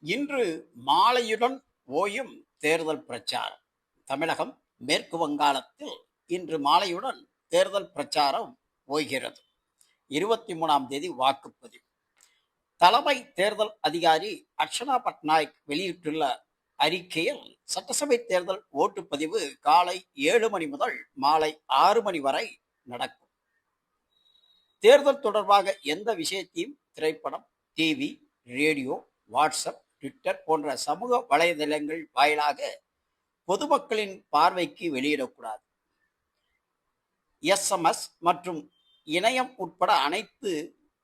இன்று மாலையுடன் ஓயும் தேர்தல் பிரச்சாரம். தமிழகம், மேற்கு வங்காளத்தில் இன்று மாலையுடன் தேர்தல் பிரச்சாரம் ஓய்கிறது. 23ஆம் தேதி வாக்குப்பதிவு. தலைமை தேர்தல் அதிகாரி அர்ச்சனா பட்நாயக் வெளியிட்டுள்ள அறிக்கையில், சட்டசபை தேர்தல் ஓட்டுப்பதிவு காலை 7 மணி முதல் மாலை 6 மணி வரை நடக்கும். தேர்தல் தொடர்பாக எந்த விஷயத்தையும் திரைப்படம், டிவி, ரேடியோ, வாட்ஸ்அப், ட்விட்டர் போன்ற சமூக வலைதளங்கள் வாயிலாக பொதுமக்களின் பார்வைக்கு வெளியிடக்கூடாது. எஸ்எம்எஸ் மற்றும் இணையம் உட்பட அனைத்து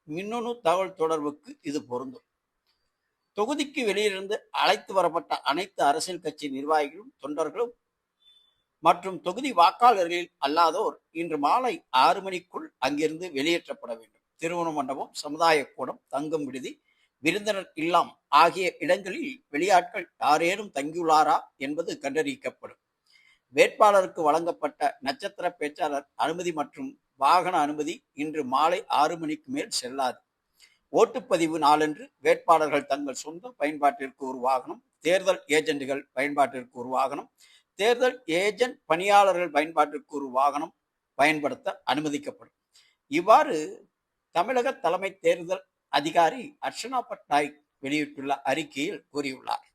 மின்னணு தகவல் தொடர்புக்கு இது பொருந்தும். தொகுதிக்கு வெளியிலிருந்து அழைத்து வரப்பட்ட அனைத்து அரசியல் கட்சி நிர்வாகிகளும், தொண்டர்களும் மற்றும் தொகுதி வாக்காளர்களில் அல்லாதோர் இன்று மாலை 6 மணிக்குள் அங்கிருந்து வெளியேற்றப்பட வேண்டும். திருமண மண்டபம், சமுதாய கூடம், தங்கும் விடுதி, விருந்தினர் இல்லம் ஆகிய இடங்களில் வெளியாட்கள் யாரேனும் தங்கியுள்ளாரா என்பது கண்டறியப்படும். வேட்பாளருக்கு வழங்கப்பட்ட நட்சத்திர பேச்சாளர் அனுமதி மற்றும் வாகன அனுமதி இன்று மாலை 6 மணிக்கு மேல் செல்லாது. ஓட்டுப்பதிவு நாளன்று வேட்பாளர்கள் தங்கள் சொந்த பயன்பாட்டிற்கு ஒரு வாகனம், தேர்தல் ஏஜென்ட்கள் பயன்பாட்டிற்கு ஒரு வாகனம், தேர்தல் ஏஜென்ட் பணியாளர்கள் பயன்பாட்டிற்கு ஒரு வாகனம் பயன்படுத்த அனுமதிக்கப்படும். இவ்வாறு தமிழக தலைமை தேர்தல் அதிகாரி அர்ச்சனா பட்நாயக் வெளியிட்டுள்ள அறிக்கையில் கூறியுள்ளார்.